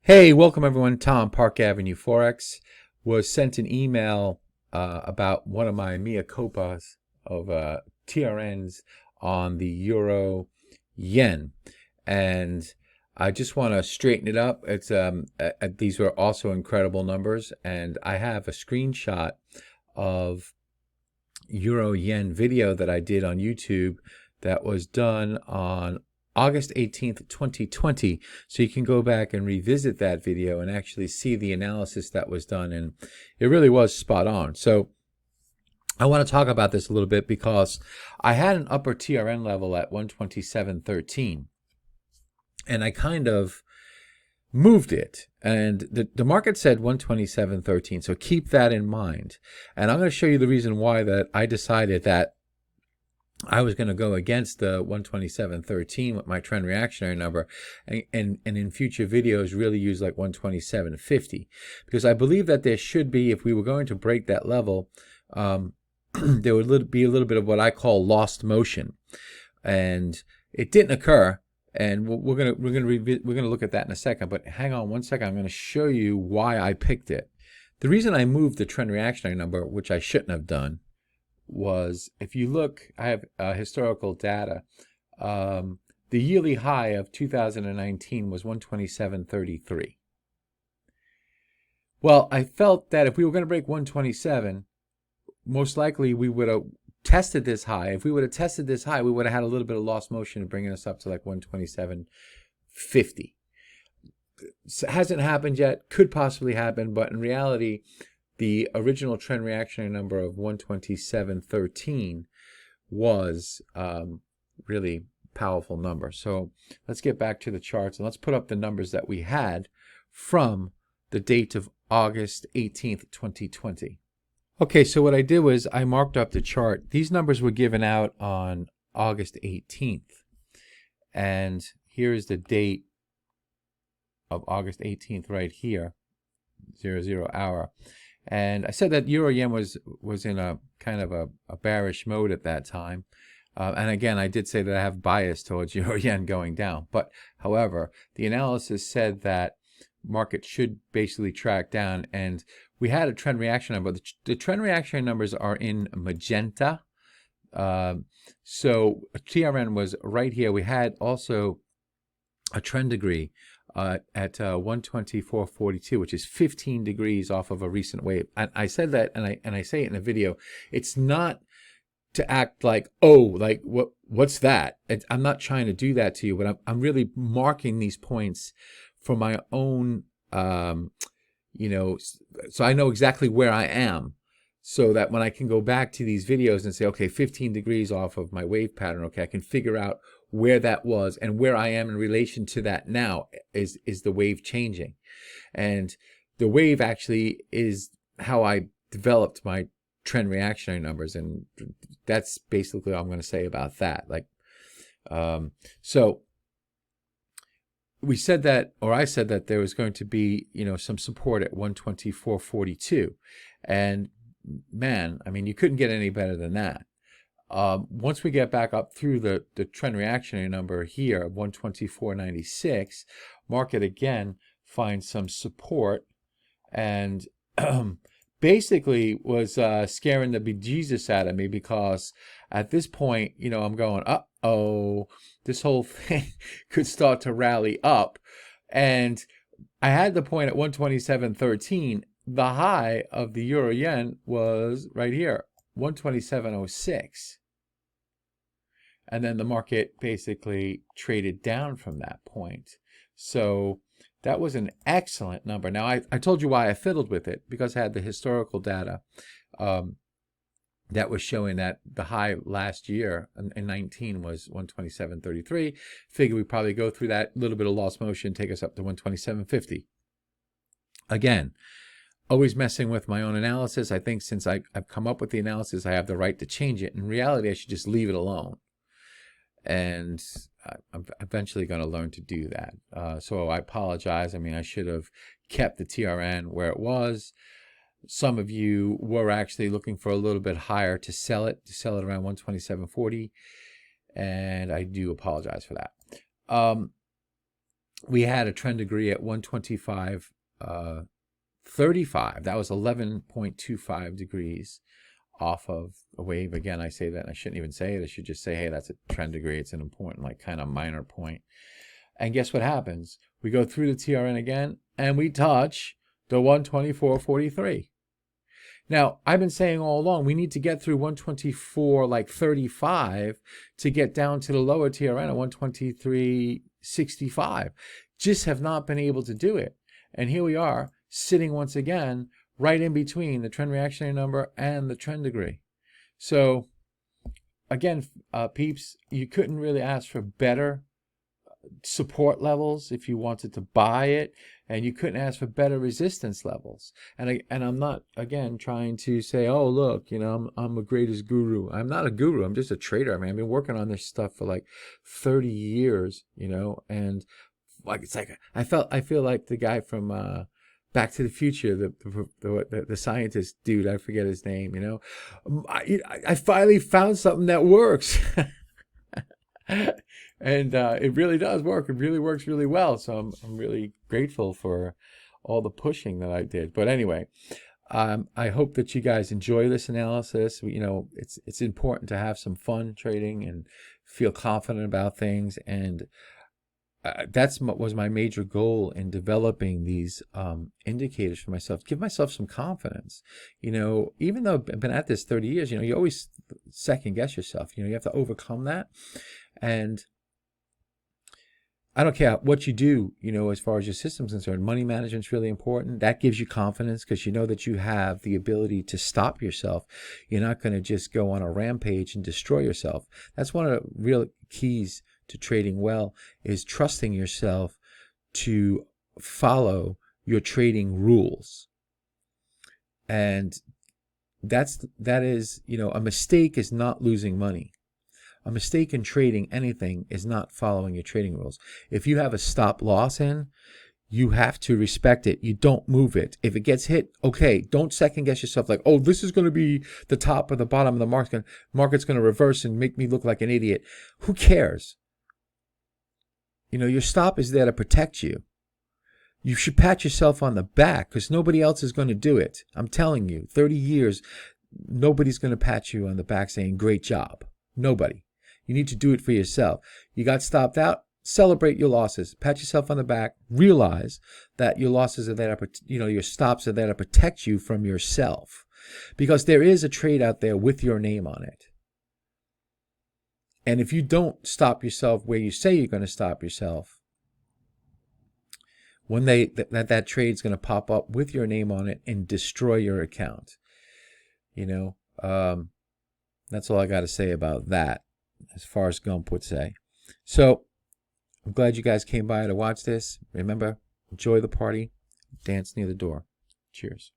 Hey, welcome everyone. Tom, Park Avenue Forex. Was sent an email about one of my mea culpas of TRNs on the euro yen, and I just want to straighten it up. It's these were also incredible numbers, and I have a screenshot of euro yen video that I did on YouTube that was done on August 18th, 2020. So you can go back and revisit that video and actually see the analysis that was done. And it really was spot on. So I want to talk about this a little bit because I had an upper TRN level at 127.13. And I kind of moved it. And the market said 127.13. So keep that in mind. And I'm going to show you the reason why that I decided that I was going to go against the 127.13 with my trend reactionary number, and in future videos really use like 127.50, because I believe that there should be, if we were going to break that level, there would be a little bit of what I call lost motion, and it didn't occur. And we're gonna look at that in a second. But hang on one second. I'm going to show you why I picked it. The reason I moved the trend reactionary number, which I shouldn't have done, was, if you look, I have historical data. The yearly high of 2019 was 127.33. Well, I felt that if we were going to break 127, most likely we would have tested this high. If we would have tested this high, we would have had a little bit of lost motion bringing us up to like 127.50. So it hasn't happened yet, could possibly happen, but in reality, the original trend reactionary number of 127.13 was really powerful number. So let's get back to the charts and let's put up the numbers that we had from the date of August 18th, 2020. Okay, so what I did was I marked up the chart. These numbers were given out on August 18th. And here's the date of August 18th right here, 00 hour. And I said that euro yen was in a kind of a bearish mode at that time. And again, I did say that I have bias towards euro yen going down. But however, the analysis said that market should basically track down. And we had a trend reaction number. The trend reaction numbers are in magenta. So TRN was right here. We had also a trend degree at 124.42, which is 15 degrees off of a recent wave. And I said that, and I say it in the video. It's not to act like, oh, like what's that? I'm not trying to do that to you, but I'm really marking these points for my own, so I know exactly where I am, so that when I can go back to these videos and say, okay, 15 degrees off of my wave pattern, okay, I can figure out where that was and where I am in relation to that now. Is the wave changing? And the wave actually is how I developed my trend reactionary numbers, and that's basically all I'm going to say about that. Like, so we said that, or I said that there was going to be, some support at 124.42, and man, I mean, you couldn't get any better than that. Once we get back up through the trend reactionary number here of 124.96, market again finds some support, and basically was scaring the bejesus out of me, because at this point, I'm going, uh-oh, this whole thing could start to rally up. And I had the point at 127.13. The high of the euro yen was right here, 127.06. And then the market basically traded down from that point. So that was an excellent number. Now, I told you why I fiddled with it, because I had the historical data that was showing that the high last year in 19 was 127.33. Figure we probably go through that little bit of lost motion, take us up to 127.50. Again, always messing with my own analysis. I think since I've come up with the analysis, I have the right to change it. In reality, I should just leave it alone. And I'm eventually going to learn to do that. So I apologize. I mean, I should have kept the TRN where it was. Some of you were actually looking for a little bit higher to sell it around 127.40. And I do apologize for that. we had a trend degree at 125. 35. That was 11.25 degrees off of a wave. Again, I say that, and I shouldn't even say it. I should just say, hey, that's a trend degree. It's an important, like, kind of minor point. And guess what happens? We go through the TRN again, and we touch the 124.43. Now, I've been saying all along, we need to get through 124, like 35, to get down to the lower TRN at 123.65. Just have not been able to do it. And here we are, sitting once again right in between the trend reactionary number and the trend degree. So again, peeps, you couldn't really ask for better support levels if you wanted to buy it, and you couldn't ask for better resistance levels. And I'm not, again, trying to say, oh, look, you know, I'm a greatest guru. I'm not a guru. I'm just a trader. I mean, I've been working on this stuff for like 30 years, you know, and like, it's like I feel like the guy from Back to the Future, the scientist dude, I forget his name, you know. I finally found something that works. And it really does work. It really works really well. So I'm really grateful for all the pushing that I did. But anyway, I hope that you guys enjoy this analysis. You know, it's important to have some fun trading and feel confident about things. And was my major goal in developing these indicators for myself. Give myself some confidence. You know, even though I've been at this 30 years, you know, you always second guess yourself. You know, you have to overcome that. And I don't care what you do, you know, as far as your system's concerned. Money management's really important. That gives you confidence because you know that you have the ability to stop yourself. You're not going to just go on a rampage and destroy yourself. That's one of the real keys to trading well, is trusting yourself to follow your trading rules. And that is, you know, a mistake is not losing money. A mistake in trading anything is not following your trading rules. If you have a stop loss in, you have to respect it. You don't move it. If it gets hit, okay, don't second guess yourself like, oh, this is going to be the top or the bottom of the market. Market's going to reverse and make me look like an idiot. Who cares? You know, your stop is there to protect you. You should pat yourself on the back because nobody else is going to do it. I'm telling you, 30 years, nobody's going to pat you on the back saying, great job. Nobody. You need to do it for yourself. You got stopped out, celebrate your losses. Pat yourself on the back. Realize that your losses are there, you know, your stops are there to protect you from yourself. Because there is a trade out there with your name on it. And if you don't stop yourself where you say you're going to stop yourself, when that trade's going to pop up with your name on it and destroy your account. You know, that's all I got to say about that, as far as Gump would say. So I'm glad you guys came by to watch this. Remember, enjoy the party, dance near the door. Cheers.